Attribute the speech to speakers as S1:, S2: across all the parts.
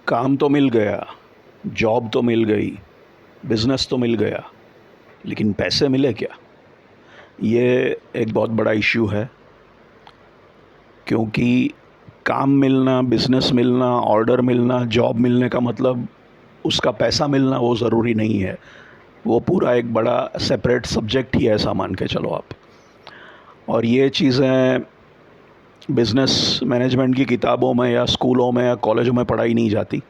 S1: काम तो मिल गया, जॉब तो मिल गई, बिज़नेस तो मिल गया, लेकिन पैसे मिले क्या? ये एक बहुत बड़ा इश्यू है, क्योंकि काम मिलना, बिज़नेस मिलना, ऑर्डर मिलना, जॉब मिलने का मतलब उसका पैसा मिलना वो ज़रूरी नहीं है। वो पूरा एक बड़ा सेपरेट सब्जेक्ट ही है, ऐसा मान के चलो आप। और ये चीज़ें बिज़नेस मैनेजमेंट की किताबों में या स्कूलों में या कॉलेजों में पढ़ाई नहीं जाती।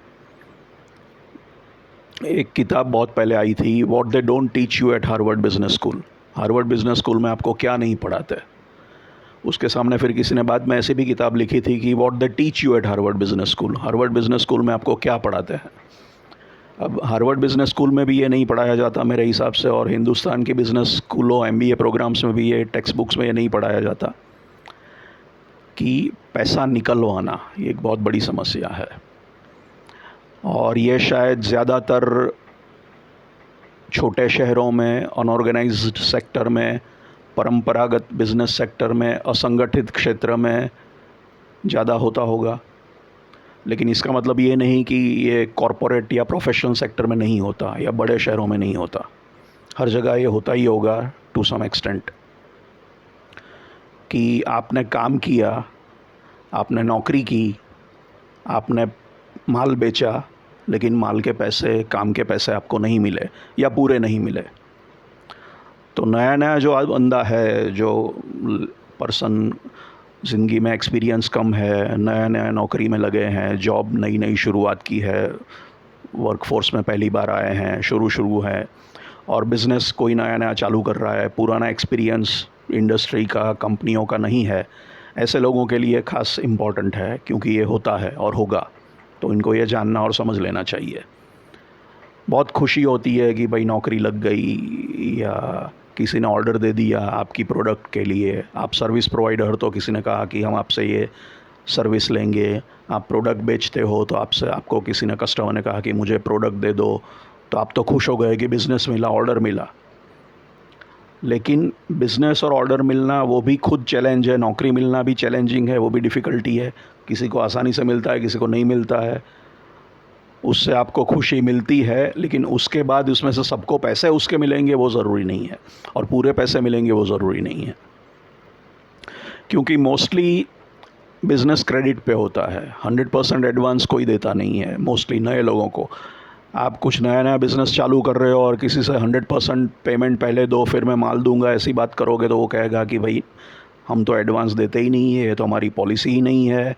S1: एक किताब बहुत पहले आई थी, what they don't teach you eight Harvard business school. Harvard business school में आपको क्या नहीं पढ़ाते। उसके सामने फिर किसी ने बाद में ऐसी भी किताब लिखी थी कि what they teach you eight Harvard business school. Harvard business school में आपको क्या पढ़ाते हैं। अब हार्वर्ड बिजनेस स्कूल में भी ये नहीं पढ़ाया जाता मेरे हिसाब से, और हिंदुस्तान के बिजनेस स्कूलों एमबीए प्रोग्राम्स में भी ये टेक्स्ट बुक्स में ये नहीं पढ़ाया जाता कि पैसा निकलवाना ये एक बहुत बड़ी समस्या है। और ये शायद ज़्यादातर छोटे शहरों में, अनऑर्गेनाइज्ड सेक्टर में, परंपरागत बिजनेस सेक्टर में, असंगठित क्षेत्र में ज़्यादा होता होगा। लेकिन इसका मतलब ये नहीं कि ये कॉरपोरेट या प्रोफेशनल सेक्टर में नहीं होता या बड़े शहरों में नहीं होता। हर जगह ये होता ही होगा टू सम एक्सटेंट, कि आपने काम किया, आपने नौकरी की, आपने माल बेचा, लेकिन माल के पैसे, काम के पैसे आपको नहीं मिले या पूरे नहीं मिले। तो नया नया जो बंदा है, जो पर्सन ज़िंदगी में एक्सपीरियंस कम है, नया नया नौकरी में लगे हैं, जॉब नई नई शुरुआत की है, वर्कफोर्स में पहली बार आए हैं, शुरू है, और बिज़नेस कोई नया नया चालू कर रहा है, पुराना एक्सपीरियंस इंडस्ट्री का, कंपनियों का नहीं है, ऐसे लोगों के लिए ख़ास इम्पॉर्टेंट है, क्योंकि ये होता है और होगा। तो इनको ये जानना और समझ लेना चाहिए। बहुत खुशी होती है कि भाई नौकरी लग गई, या किसी ने ऑर्डर दे दिया आपकी प्रोडक्ट के लिए, आप सर्विस प्रोवाइडर, तो किसी ने कहा कि हम आपसे ये सर्विस लेंगे। आप प्रोडक्ट बेचते हो तो आपको किसी ने, कस्टमर ने कहा कि मुझे प्रोडक्ट दे दो, तो आप तो खुश हो गए कि बिज़नेस मिला, ऑर्डर मिला। लेकिन बिज़नेस और ऑर्डर मिलना वो भी खुद चैलेंज है, नौकरी मिलना भी चैलेंजिंग है, वो भी डिफ़िकल्टी है। किसी को आसानी से मिलता है, किसी को नहीं मिलता है। उससे आपको खुशी मिलती है, लेकिन उसके बाद उसमें से सबको पैसे उसके मिलेंगे वो ज़रूरी नहीं है, और पूरे पैसे मिलेंगे वो ज़रूरी नहीं है। क्योंकि मोस्टली बिज़नेस क्रेडिट पे होता है, 100% एडवांस कोई देता नहीं है मोस्टली नए लोगों को। आप कुछ नया नया बिज़नेस चालू कर रहे हो और किसी से 100% पेमेंट पहले दो फिर मैं माल दूंगा, ऐसी बात करोगे तो वो कहेगा कि भाई हम तो एडवांस देते ही नहीं है, ये तो हमारी पॉलिसी ही नहीं है,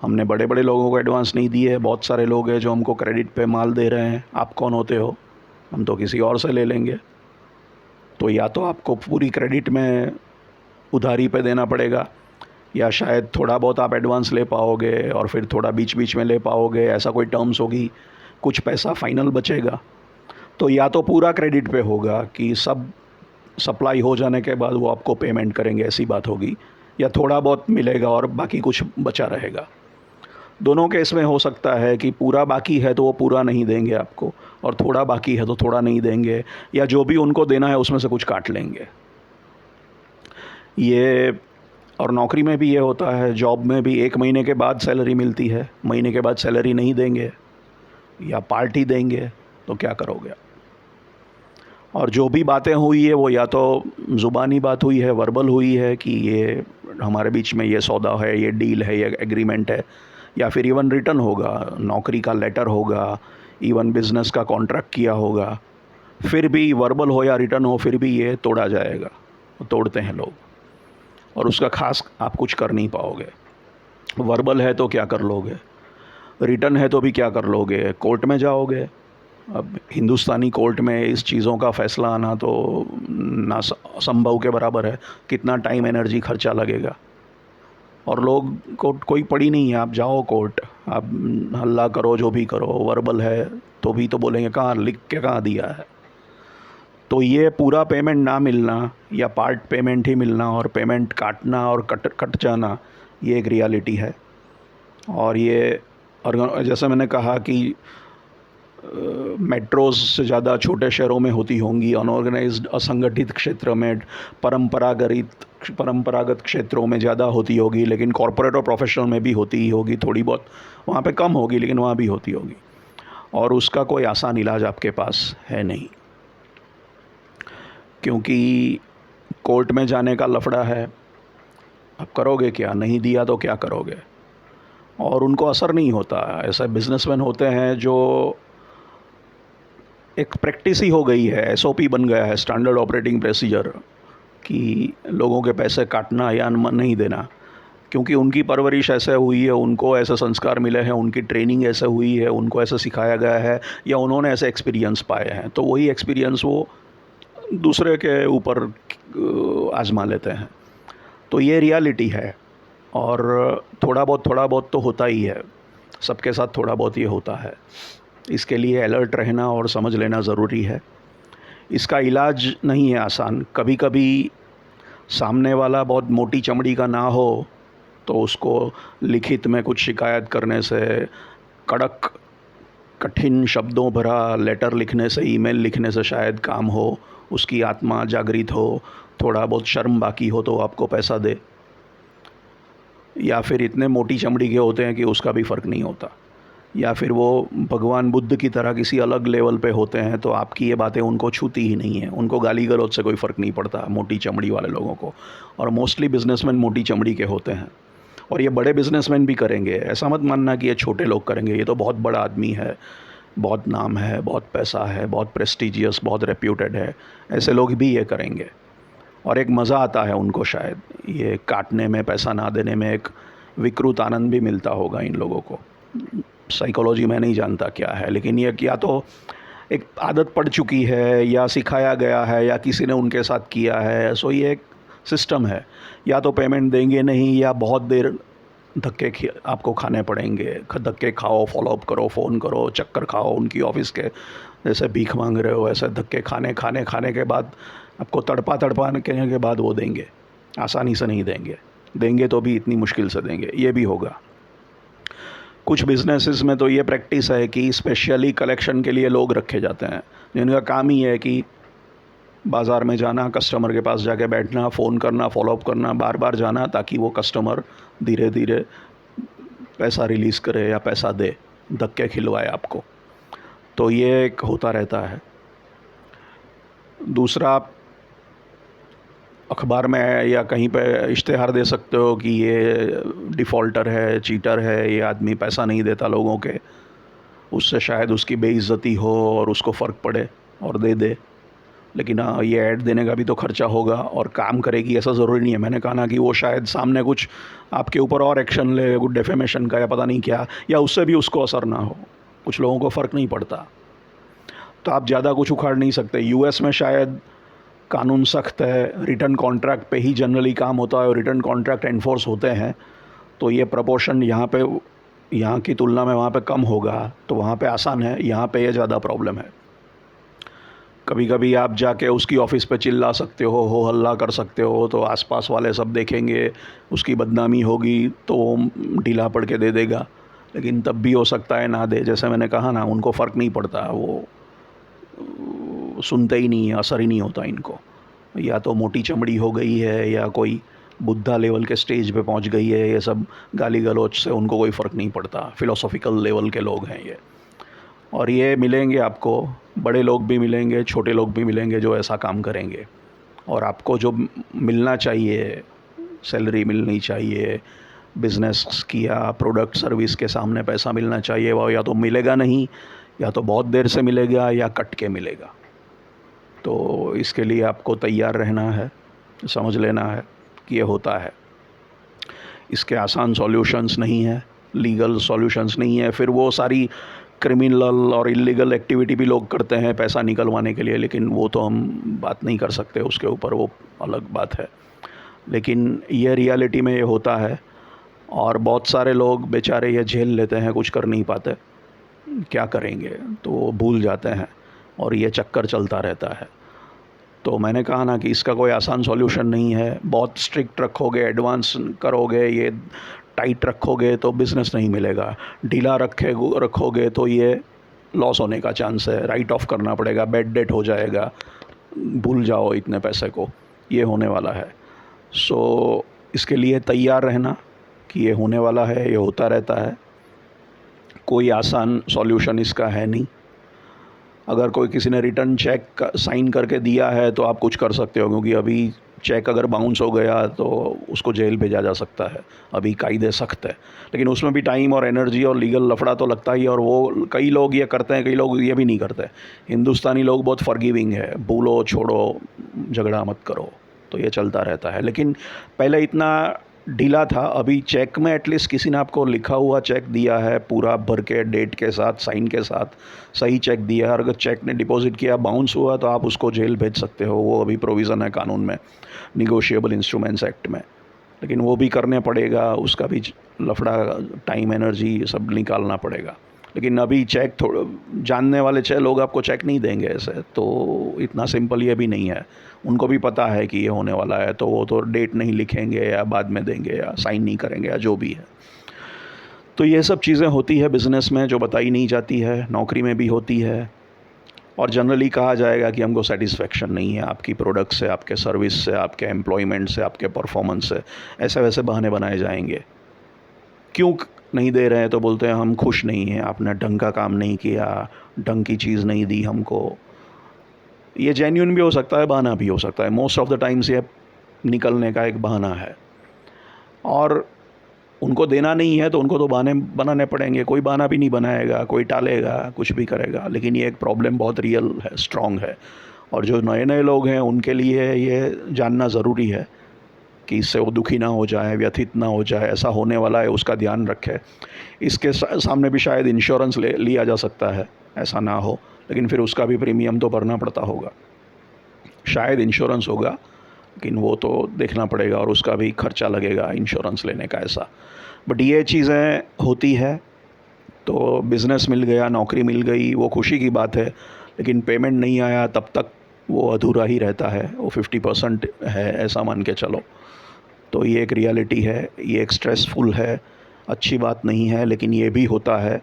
S1: हमने बड़े बड़े लोगों को एडवांस नहीं दिए, बहुत सारे लोग हैं जो हमको क्रेडिट पे माल दे रहे हैं, आप कौन होते हो, हम तो किसी और से ले लेंगे। तो या तो आपको पूरी क्रेडिट में उधारी पे देना पड़ेगा, या शायद थोड़ा बहुत आप एडवांस ले पाओगे और फिर थोड़ा बीच बीच में ले पाओगे, ऐसा कोई टर्म्स होगी, कुछ पैसा फाइनल बचेगा। तो या तो पूरा क्रेडिट पे होगा कि सब सप्लाई हो जाने के बाद वो आपको पेमेंट करेंगे, ऐसी बात होगी, या थोड़ा बहुत मिलेगा और बाकी कुछ बचा रहेगा। दोनों केस में हो सकता है कि पूरा बाकी है तो वो पूरा नहीं देंगे आपको, और थोड़ा बाकी है तो थोड़ा नहीं देंगे, या जो भी उनको देना है उसमें से कुछ काट लेंगे। ये, और नौकरी में भी ये होता है, जॉब में भी 1 महीने के बाद सैलरी मिलती है, महीने के बाद सैलरी नहीं देंगे या पार्टी देंगे, तो क्या करोगे। और जो भी बातें हुई है वो या तो ज़ुबानी बात हुई है, वर्बल हुई है कि ये हमारे बीच में ये सौदा है, ये डील है, ये एग्रीमेंट है, या फिर इवन रिटर्न होगा, नौकरी का लेटर होगा, इवन बिज़नेस का कॉन्ट्रैक्ट किया होगा, फिर भी वर्बल हो या रिटर्न हो, फिर भी ये तोड़ा जाएगा, तोड़ते हैं लोग, और उसका खास आप कुछ कर नहीं पाओगे। वर्बल है तो क्या कर लोगे, रिटर्न है तो भी क्या कर लोगे, कोर्ट में जाओगे। अब हिंदुस्तानी कोर्ट में इस चीज़ों का फ़ैसला आना तो ना असंभव के बराबर है, कितना टाइम एनर्जी खर्चा लगेगा, और लोग को कोई पड़ी नहीं है। आप जाओ कोर्ट, आप हल्ला करो, जो भी करो, वर्बल है तो भी तो बोलेंगे कहाँ लिख के कहाँ दिया है। तो ये पूरा पेमेंट ना मिलना या पार्ट पेमेंट ही मिलना और पेमेंट काटना और कट जाना, ये एक रियलिटी है। और ये, और जैसे मैंने कहा कि मेट्रोज़ से ज़्यादा छोटे शहरों में होती होंगी, अनऑर्गेनाइज्ड असंगठित क्षेत्र में, परंपरागत क्षेत्रों में ज़्यादा होती होगी, लेकिन कॉरपोरेट और प्रोफेशनल में भी होती ही होगी थोड़ी बहुत। वहाँ पे कम होगी लेकिन वहाँ भी होती होगी, और उसका कोई आसान इलाज आपके पास है नहीं, क्योंकि कोर्ट में जाने का लफड़ा है। अब करोगे क्या, नहीं दिया तो क्या करोगे, और उनको असर नहीं होता। ऐसे बिजनेसमैन होते हैं जो एक प्रैक्टिस ही हो गई है, एसओपी बन गया है, स्टैंडर्ड ऑपरेटिंग प्रोसीजर, कि लोगों के पैसे काटना या नहीं देना, क्योंकि उनकी परवरिश ऐसे हुई है, उनको ऐसे संस्कार मिले हैं, उनकी ट्रेनिंग ऐसे हुई है, उनको ऐसे सिखाया गया है, या उन्होंने ऐसे एक्सपीरियंस पाए हैं, तो वही एक्सपीरियंस वो दूसरे के ऊपर आजमा लेते हैं। तो ये रियलिटी है, और थोड़ा बहुत तो होता ही है, सबके साथ थोड़ा बहुत ये होता है। इसके लिए अलर्ट रहना और समझ लेना ज़रूरी है। इसका इलाज नहीं है आसान। कभी कभी सामने वाला बहुत मोटी चमड़ी का ना हो तो उसको लिखित में कुछ शिकायत करने से, कड़क कठिन शब्दों भरा लेटर लिखने से, ईमेल लिखने से शायद काम हो, उसकी आत्मा जागृत हो, थोड़ा बहुत शर्म बाकी हो तो आपको पैसा दे। या फिर इतने मोटी चमड़ी के होते हैं कि उसका भी फ़र्क नहीं होता, या फिर वो भगवान बुद्ध की तरह किसी अलग लेवल पे होते हैं, तो आपकी ये बातें उनको छूती ही नहीं है, उनको गाली गलौज से कोई फ़र्क नहीं पड़ता मोटी चमड़ी वाले लोगों को। और मोस्टली बिजनेसमैन मोटी चमड़ी के होते हैं, और ये बड़े बिजनेसमैन भी करेंगे। ऐसा मत मानना कि ये छोटे लोग करेंगे, ये तो बहुत बड़ा आदमी है, बहुत नाम है, बहुत पैसा है, बहुत प्रेस्टिजियस, बहुत रेप्यूटेड है, ऐसे लोग भी ये करेंगे। और एक मज़ा आता है उनको, शायद ये काटने में, पैसा ना देने में एक विकृत आनंद भी मिलता होगा इन लोगों को। साइकोलॉजी मैं नहीं जानता क्या है, लेकिन ये या तो एक आदत पड़ चुकी है, या सिखाया गया है, या किसी ने उनके साथ किया है। सो ये एक सिस्टम है, या तो पेमेंट देंगे नहीं, या बहुत देर धक्के आपको खाने पड़ेंगे। धक्के खाओ, फॉलोअप करो, फ़ोन करो, चक्कर खाओ उनकी ऑफ़िस के, जैसे भीख मांग रहे हो ऐसे धक्के खाने के बाद आपको तड़पा के बाद वो देंगे। आसानी से नहीं देंगे, देंगे तो भी इतनी मुश्किल से देंगे, ये भी होगा। कुछ बिजनेसेस में तो ये प्रैक्टिस है कि स्पेशली कलेक्शन के लिए लोग रखे जाते हैं, जिनका काम ही है कि बाज़ार में जाना, कस्टमर के पास जाके बैठना, फ़ोन करना, फॉलोअप करना, बार बार जाना, ताकि वो कस्टमर धीरे धीरे पैसा रिलीज़ करे या पैसा दे, धक्के खिलवाए आपको। तो ये एक होता रहता है। दूसरा, आप अखबार में या कहीं पे इश्तेहार दे सकते हो कि ये डिफ़ॉल्टर है, चीटर है, ये आदमी पैसा नहीं देता लोगों के, उससे शायद उसकी बेइज्जती हो और उसको फ़र्क पड़े और दे दे। लेकिन हाँ, ये ऐड देने का भी तो खर्चा होगा, और काम करेगी ऐसा ज़रूरी नहीं है। मैंने कहा ना कि वो शायद सामने कुछ आपके ऊपर और एक्शन ले, कुछ डेफेमेशन का या पता नहीं क्या, या उससे भी उसको असर ना हो। कुछ लोगों को फ़र्क नहीं पड़ता, तो आप ज़्यादा कुछ उखाड़ नहीं सकते। यूएस में शायद कानून सख्त है, रिटर्न कॉन्ट्रैक्ट पे ही जनरली काम होता है, और रिटर्न कॉन्ट्रैक्ट एनफोर्स होते हैं, तो ये प्रपोर्शन यहाँ की तुलना में वहाँ पे कम होगा, तो वहाँ पे आसान है, यहाँ पे ये ज़्यादा प्रॉब्लम है। कभी कभी आप जाके उसकी ऑफ़िस पे चिल्ला सकते हो हल्ला कर सकते हो, तो आसपास वाले सब देखेंगे, उसकी बदनामी होगी, तो वो ढीला पड़ के दे देगा। लेकिन तब भी हो सकता है ना दे, जैसे मैंने कहा ना, उनको फ़र्क नहीं पड़ता, वो सुनते ही नहीं है, असर ही नहीं होता इनको। या तो मोटी चमड़ी हो गई है, या कोई बुद्धा लेवल के स्टेज पे पहुंच गई है, ये सब गाली गलौज से उनको कोई फ़र्क नहीं पड़ता। फ़िलोसॉफ़िकल लेवल के लोग हैं ये। और ये मिलेंगे आपको, बड़े लोग भी मिलेंगे, छोटे लोग भी मिलेंगे जो ऐसा काम करेंगे। और आपको जो मिलना चाहिए, सैलरी मिलनी चाहिए, बिज़नेस किया, प्रोडक्ट सर्विस के सामने पैसा मिलना चाहिए, वो या तो मिलेगा नहीं, या तो बहुत देर से मिलेगा, या कट के मिलेगा। तो इसके लिए आपको तैयार रहना है, समझ लेना है कि ये होता है। इसके आसान सॉल्यूशंस नहीं है, लीगल सॉल्यूशंस नहीं है। फिर वो सारी क्रिमिनल और इलीगल एक्टिविटी भी लोग करते हैं पैसा निकलवाने के लिए, लेकिन वो तो हम बात नहीं कर सकते उसके ऊपर, वो अलग बात है। लेकिन ये रियलिटी में ये होता है, और बहुत सारे लोग बेचारे ये झेल लेते हैं, कुछ कर नहीं पाते, क्या करेंगे, तो वो भूल जाते हैं, और ये चक्कर चलता रहता है। तो मैंने कहा ना कि इसका कोई आसान सॉल्यूशन नहीं है। बहुत स्ट्रिक्ट रखोगे, एडवांस करोगे, ये टाइट रखोगे तो बिज़नेस नहीं मिलेगा। ढीला रखोगे तो ये लॉस होने का चांस है, राइट ऑफ करना पड़ेगा, बैड डेट हो जाएगा, भूल जाओ इतने पैसे को, ये होने वाला है। सो इसके लिए तैयार रहना कि ये होने वाला है, ये होता रहता है, कोई आसान सॉल्यूशन इसका है नहीं। अगर कोई किसी ने रिटर्न चेक साइन करके दिया है तो आप कुछ कर सकते हो, क्योंकि अभी चेक अगर बाउंस हो गया तो उसको जेल भेजा जा सकता है, अभी कायदे सख्त है। लेकिन उसमें भी टाइम और एनर्जी और लीगल लफड़ा तो लगता ही है, और वो कई लोग ये करते हैं, कई लोग ये भी नहीं करते। हिंदुस्तानी लोग बहुत फॉरगिविंग है, भूलो छोड़ो, झगड़ा मत करो, तो ये चलता रहता है। लेकिन पहले इतना ढीला था, अभी चेक में एटलीस्ट किसी ने आपको लिखा हुआ चेक दिया है, पूरा भर के डेट के साथ, साइन के साथ सही चेक दिया है, और अगर चेक ने डिपॉजिट किया बाउंस हुआ तो आप उसको जेल भेज सकते हो। वो अभी प्रोविज़न है कानून में, निगोशिएबल इंस्ट्रूमेंट्स एक्ट में। लेकिन वो भी करने पड़ेगा, उसका भी लफड़ा, टाइम, एनर्जी सब निकालना पड़ेगा। लेकिन अभी चेक थोड़ा, जानने वाले 6 लोग आपको चेक नहीं देंगे ऐसे, तो इतना सिंपल ये भी नहीं है। उनको भी पता है कि ये होने वाला है, तो वो तो डेट नहीं लिखेंगे या बाद में देंगे या साइन नहीं करेंगे या जो भी है। तो ये सब चीज़ें होती है बिज़नेस में जो बताई नहीं जाती है, नौकरी में भी होती है। और जनरली कहा जाएगा कि हमको सेटिस्फेक्शन नहीं है आपकी प्रोडक्ट से, आपके सर्विस से, आपके एम्प्लॉयमेंट से, आपके परफॉर्मेंस से, ऐसे वैसे बहाने बनाए जाएंगे। क्यों नहीं दे रहे हैं तो बोलते हैं हम खुश नहीं हैं, आपने ढंग का काम नहीं किया, ढंग की चीज़ नहीं दी हमको। ये जेन्युइन भी हो सकता है, बहाना भी हो सकता है। मोस्ट ऑफ द टाइम्स ये निकलने का एक बहाना है, और उनको देना नहीं है तो उनको तो बहाने बनाने पड़ेंगे। कोई बहाना भी नहीं बनाएगा, कोई टालेगा, कुछ भी करेगा। लेकिन ये एक प्रॉब्लम बहुत रियल है, स्ट्रॉन्ग है, और जो नए नए लोग हैं उनके लिए ये जानना ज़रूरी है कि इससे वो दुखी ना हो जाए, व्यथित ना हो जाए, ऐसा होने वाला है उसका ध्यान रखें। इसके सामने भी शायद इंश्योरेंस लिया जा सकता है, ऐसा ना हो, लेकिन फिर उसका भी प्रीमियम तो भरना पड़ता होगा। शायद इंश्योरेंस होगा, लेकिन वो तो देखना पड़ेगा, और उसका भी खर्चा लगेगा इंश्योरेंस लेने का ऐसा। बट ये चीज़ें होती है। तो बिज़नेस मिल गया, नौकरी मिल गई, वो खुशी की बात है, लेकिन पेमेंट नहीं आया तब तक वो अधूरा ही रहता है, वो 50% है, ऐसा मान के चलो। तो ये एक रियलिटी है, ये एक स्ट्रेसफुल है, अच्छी बात नहीं है, लेकिन ये भी होता है।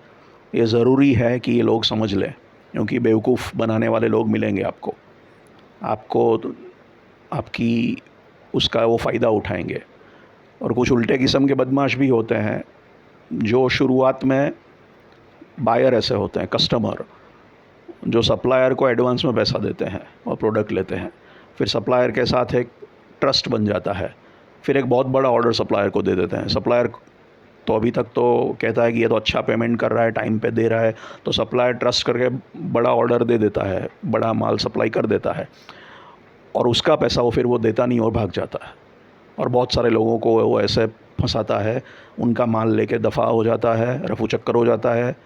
S1: ये ज़रूरी है कि ये लोग समझ लें, क्योंकि बेवकूफ़ बनाने वाले लोग मिलेंगे आपको, आपकी उसका वो फ़ायदा उठाएंगे। और कुछ उल्टे किस्म के बदमाश भी होते हैं, जो शुरुआत में बायर ऐसे होते हैं, कस्टमर, जो सप्लायर को एडवांस में पैसा देते हैं और प्रोडक्ट लेते हैं। फिर सप्लायर के साथ एक ट्रस्ट बन जाता है, फिर एक बहुत बड़ा ऑर्डर सप्लायर को दे देते हैं। सप्लायर तो अभी तक तो कहता है कि ये तो अच्छा पेमेंट कर रहा है, टाइम पे दे रहा है, तो सप्लायर ट्रस्ट करके बड़ा ऑर्डर दे देता है, बड़ा माल सप्लाई कर देता है, और उसका पैसा वो फिर वो देता नहीं और भाग जाता है। और बहुत सारे लोगों को वो ऐसे फंसाता है, उनका माल लेके दफ़ा हो जाता है, रफू चक्कर हो जाता है,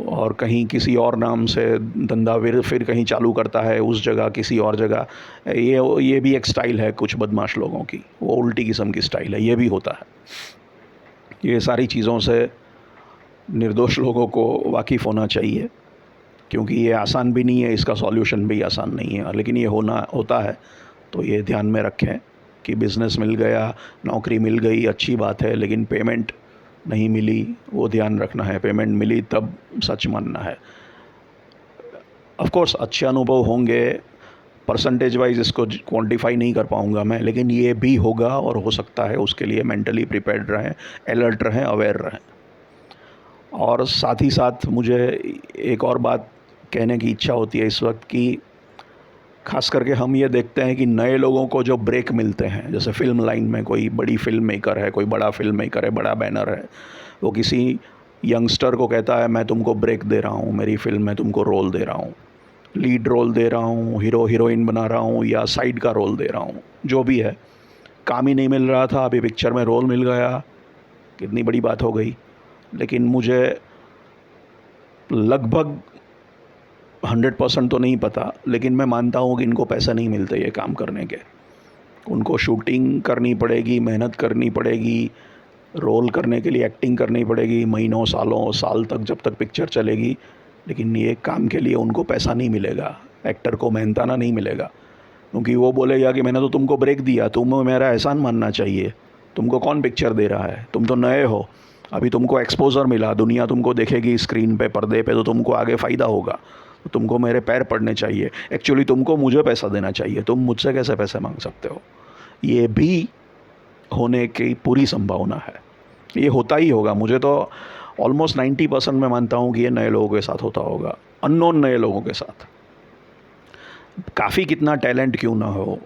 S1: और कहीं किसी और नाम से धंधा फिर कहीं चालू करता है, उस जगह किसी और जगह। ये भी एक स्टाइल है कुछ बदमाश लोगों की, वो उल्टी किस्म की स्टाइल है, ये भी होता है। ये सारी चीज़ों से निर्दोष लोगों को वाकिफ़ होना चाहिए, क्योंकि ये आसान भी नहीं है, इसका सॉल्यूशन भी आसान नहीं है। लेकिन ये होता है, तो ये ध्यान में रखें कि बिज़नेस मिल गया, नौकरी मिल गई, अच्छी बात है, लेकिन पेमेंट नहीं मिली, वो ध्यान रखना है। पेमेंट मिली तब सच मानना है। ऑफ कोर्स अच्छे अनुभव होंगे, परसेंटेज वाइज इसको क्वांटिफाई नहीं कर पाऊंगा मैं, लेकिन ये भी होगा और हो सकता है। उसके लिए मेंटली प्रिपेयर्ड रहें, अलर्ट रहें, अवेयर रहें। और साथ ही साथ मुझे एक और बात कहने की इच्छा होती है इस वक्त कि ख़ास करके हम ये देखते हैं कि नए लोगों को जो ब्रेक मिलते हैं, जैसे फ़िल्म लाइन में कोई बड़ी फिल्म मेकर है, कोई बड़ा फिल्म मेकर है, बड़ा बैनर है, वो किसी यंगस्टर को कहता है मैं तुमको ब्रेक दे रहा हूँ, मेरी फिल्म में तुमको रोल दे रहा हूँ, लीड रोल दे रहा हूँ, हीरो हीरोइन बना रहा हूँ, या साइड का रोल दे रहा हूँ, जो भी है। काम ही नहीं मिल रहा था, अभी पिक्चर में रोल मिल गया, कितनी बड़ी बात हो गई। लेकिन मुझे लगभग 100% तो नहीं पता, लेकिन मैं मानता हूँ कि इनको पैसा नहीं मिलते ये काम करने के। उनको शूटिंग करनी पड़ेगी, मेहनत करनी पड़ेगी, रोल करने के लिए एक्टिंग करनी पड़ेगी, महीनों, सालों, साल तक, जब तक पिक्चर चलेगी। लेकिन ये काम के लिए उनको पैसा नहीं मिलेगा, एक्टर को मेहनताना नहीं मिलेगा, क्योंकि वो बोलेगा कि मैंने तो तुमको ब्रेक दिया, तुम्हें मेरा एहसान मानना चाहिए, तुमको कौन पिक्चर दे रहा है, तुम तो नए हो, अभी तुमको एक्सपोजर मिला, दुनिया तुमको देखेगी स्क्रीन पे, पर्दे पे, तो तुमको आगे फ़ायदा होगा। तो तुमको मेरे पैर पड़ने चाहिए। एक्चुअली तुमको मुझे पैसा देना चाहिए, तुम मुझसे कैसे पैसे मांग सकते हो? ये भी होने की पूरी संभावना है। ये होता ही होगा। मुझे तो ऑलमोस्ट 90% मैं मानता हूँ कि ये नए लोगों के साथ होता होगा, अननोन नए लोगों के साथ। काफ़ी कितना टैलेंट क्यों ना हो,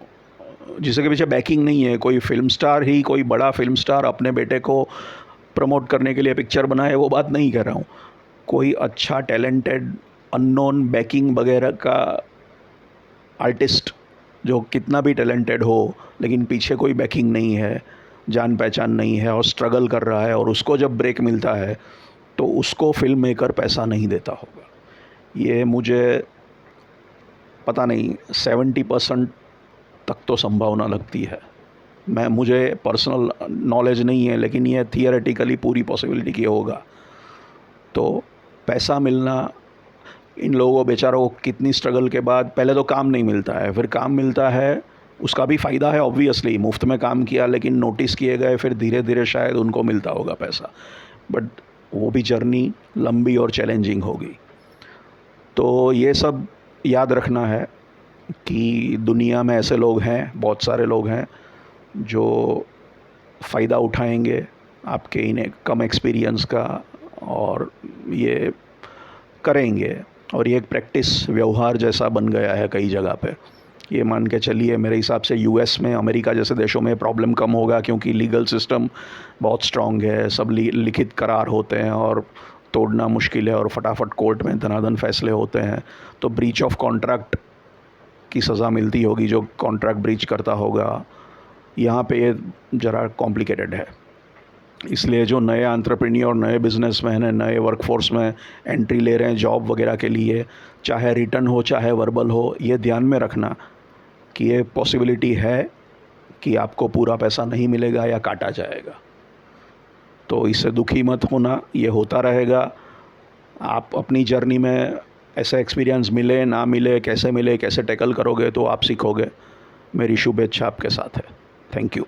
S1: जिसके पीछे बैकिंग नहीं है, कोई फिल्म स्टार ही, कोई बड़ा फिल्म स्टार अपने बेटे को प्रमोट करने के लिए पिक्चर बनाए, वो बात नहीं कर रहा हूँ। कोई अच्छा टैलेंटेड अननोन बैकिंग वगैरह का आर्टिस्ट जो कितना भी टैलेंटेड हो, लेकिन पीछे कोई बैकिंग नहीं है, जान पहचान नहीं है, और स्ट्रगल कर रहा है, और उसको जब ब्रेक मिलता है तो उसको फिल्म मेकर पैसा नहीं देता होगा। ये मुझे पता नहीं 70% तक तो संभावना लगती है। मुझे पर्सनल नॉलेज नहीं है, लेकिन ये थियरेटिकली पूरी पॉसिबिलिटी की होगा। तो पैसा मिलना इन लोगों को बेचारों को कितनी स्ट्रगल के बाद, पहले तो काम नहीं मिलता है, फिर काम मिलता है, उसका भी फ़ायदा है ऑब्वियसली, मुफ्त में काम किया लेकिन नोटिस किए गए, फिर धीरे धीरे शायद उनको मिलता होगा पैसा, बट वो भी जर्नी लंबी और चैलेंजिंग होगी। तो ये सब याद रखना है कि दुनिया में ऐसे लोग हैं, बहुत सारे लोग हैं जो फ़ायदा उठाएंगे आपके इन कम एक्सपीरियंस का, और ये करेंगे, और ये एक प्रैक्टिस, व्यवहार जैसा बन गया है कई जगह पे। ये मान के चलिए, मेरे हिसाब से यूएस में, अमेरिका जैसे देशों में प्रॉब्लम कम होगा, क्योंकि लीगल सिस्टम बहुत स्ट्रॉन्ग है, सब लिखित करार होते हैं और तोड़ना मुश्किल है, और फटाफट कोर्ट में धनाधन फैसले होते हैं। तो ब्रीच ऑफ कॉन्ट्रैक्ट की सज़ा मिलती होगी जो कॉन्ट्रैक्ट ब्रीच करता होगा। यहाँ पे ये ज़रा कॉम्प्लिकेटेड है। इसलिए जो नए एंटरप्रेन्योर, नए बिजनेसमैन हैं, नए वर्कफोर्स में एंट्री ले रहे हैं जॉब वगैरह के लिए, चाहे रिटर्न हो चाहे वर्बल हो, ये ध्यान में रखना कि ये पॉसिबिलिटी है कि आपको पूरा पैसा नहीं मिलेगा या काटा जाएगा। तो इससे दुखी मत होना, ये होता रहेगा। आप अपनी जर्नी में ऐसा एक्सपीरियंस मिले ना मिले, कैसे मिले, कैसे टैकल करोगे, तो आप सीखोगे। मेरी शुभेच्छा आपके साथ है। Thank you.